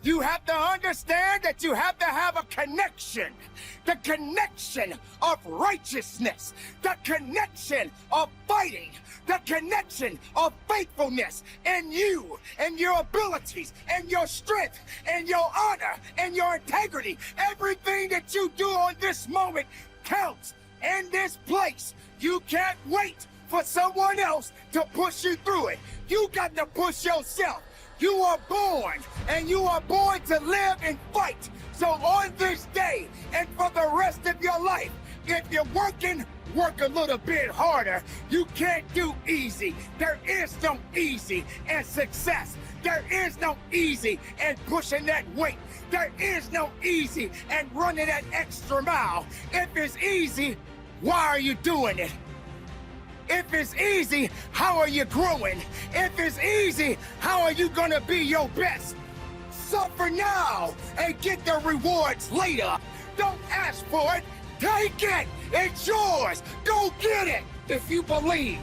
You have to understand that you have to have a connection. The connection of righteousness. The connection of fighting. The connection of faithfulness. And you and your abilities and your strength and your honor and your integrity. Everything that you do on this moment counts in this place. You can't wait for someone else to push you through it. You got to push yourself. You are born, and you are born to live and fight. So on this day, and for the rest of your life, if you're working, work a little bit harder. You can't do easy. There is no easy in success. There is no easy in pushing that weight. There is no easy in running that extra mile. If it's easy, why are you doing it? If it's easy, how are you growing? If it's easy, how are you gonna be your best? Suffer now and get the rewards later. Don't ask for it, take it. It's yours. Go get it. If you believe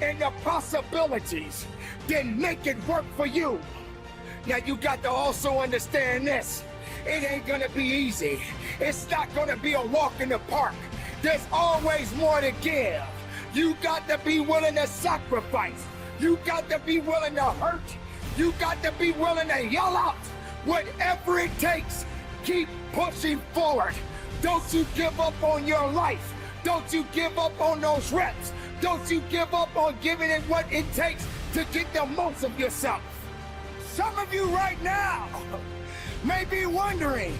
in the possibilities, then make it work for you. Now you got to also understand this. It ain't gonna be easy. It's not gonna be a walk in the park. There's always more to give. You got to be willing to sacrifice. You got to be willing to hurt. You got to be willing to yell out. Whatever it takes, keep pushing forward. Don't you give up on your life. Don't you give up on those reps. Don't you give up on giving it what it takes to get the most of yourself. Some of you right now may be wondering,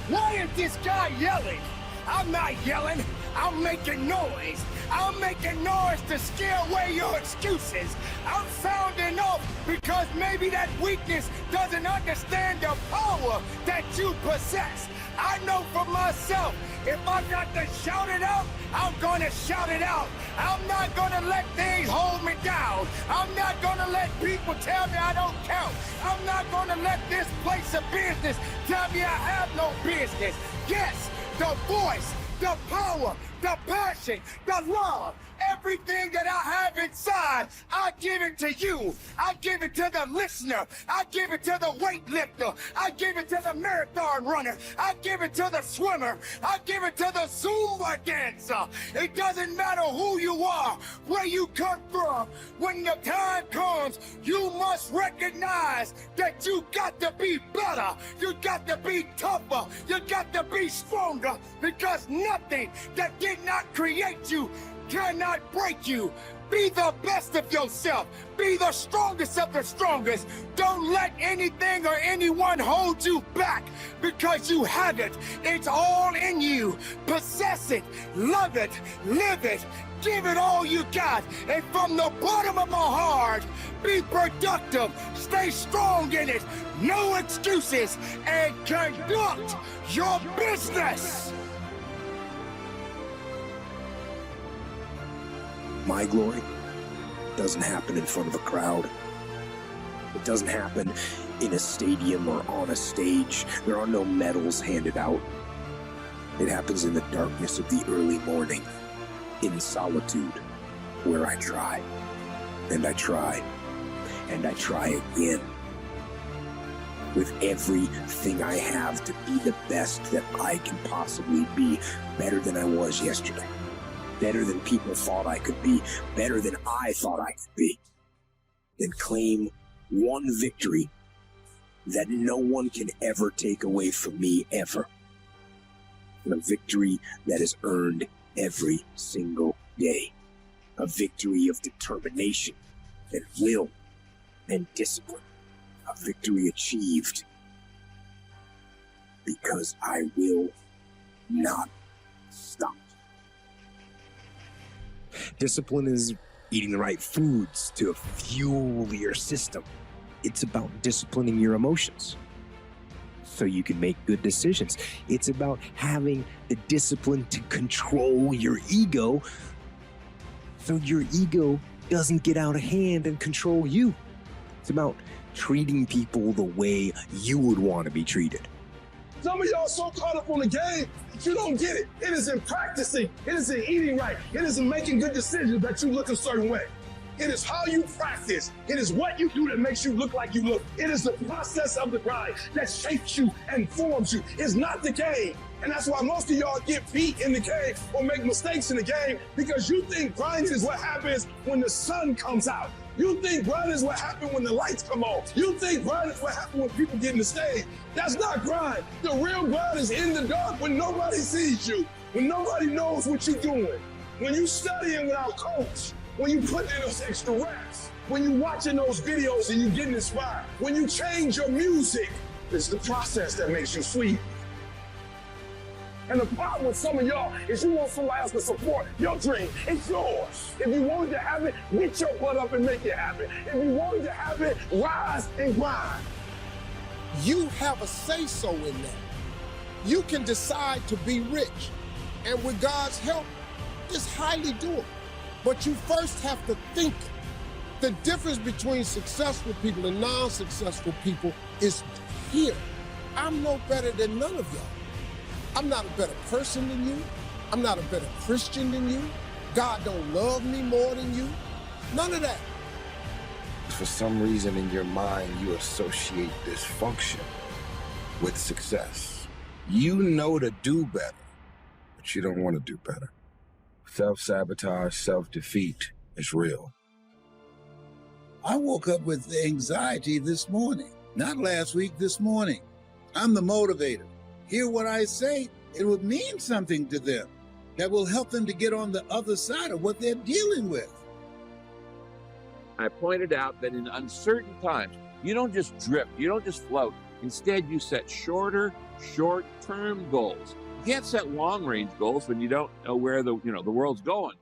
why is this guy yelling? I'm not yelling. I'm making noise. I'm making noise to scare away your excuses. I'm sounding off because maybe that weakness doesn't understand the power that you possess. I know for myself, if I got to shout it out, I'm gonna shout it out. I'm not gonna let things hold me down. I'm not gonna let people tell me I don't count. I'm not gonna let this place of business tell me I have no business. Yes, the voice, the power, the passion, the love, everything that I have inside, I give it to you. I give it to the listener. I give it to the weightlifter. I give it to the marathon runner. I give it to the swimmer. I give it to the Zumba dancer. It doesn't matter who you are, where you come from. When the time comes, you must recognize that you got to be better. You got to be tougher. You got to be stronger, because nothing that did not create you cannot break you. Be the best of yourself. Be the strongest of the strongest. Don't let anything or anyone hold you back, because you have it. It's all in you. Possess it. Love it. Live it. Give it all you got. And from the bottom of my heart, be productive. Stay strong in it. No excuses. And conduct your business. My glory doesn't happen in front of a crowd. It doesn't happen in a stadium or on a stage. There are no medals handed out. It happens in the darkness of the early morning, in solitude, where I try, and I try, and I try again, with everything I have to be the best that I can possibly be, better than I was yesterday. Better than people thought I could be, better than I thought I could be. Then claim one victory that no one can ever take away from me, ever. And a victory that is earned every single day. A victory of determination and will and discipline. A victory achieved because I will not stop. Discipline is eating the right foods to fuel your system. It's about disciplining your emotions so you can make good decisions. It's about having the discipline to control your ego so your ego doesn't get out of hand and control you. It's about treating people the way you would want to be treated. Some of y'all so caught up on the game that you don't get it. It is in practicing. It is in eating right. It is in making good decisions that you look a certain way. It is how you practice. It is what you do that makes you look like you look. It is the process of the grind that shapes you and forms you. It's not the game. And that's why most of y'all get beat in the game or make mistakes in the game, because you think grinding is what happens when the sun comes out. You think grind is what happens when the lights come on. You think grind is what happens when people get in the stage. That's not grind. The real grind is in the dark when nobody sees you, when nobody knows what you're doing, when you studying without coach, when you put in those extra reps, when you watching those videos and you getting inspired, when you change your music. It's the process that makes you sweet. And the problem with some of y'all is you want somebody else to support your dream. It's yours. If you wanted to have it, get your butt up and make it happen. If you wanted to have it, rise and grind. You have a say-so in that. You can decide to be rich. And with God's help, it's highly doable. But you first have to think it. The difference between successful people and non-successful people is here. I'm no better than none of y'all. I'm not a better person than you. I'm not a better Christian than you. God don't love me more than you. None of that. For some reason in your mind, you associate dysfunction with success. You know to do better, but you don't want to do better. Self-sabotage, self-defeat is real. I woke up with anxiety this morning, not last week, this morning. I'm the motivator. Hear what I say, it would mean something to them that will help them to get on the other side of what they're dealing with. I pointed out that in uncertain times, you don't just drift, you don't just float. Instead, you set short-term goals. You can't set long-range goals when you don't know where the world's going.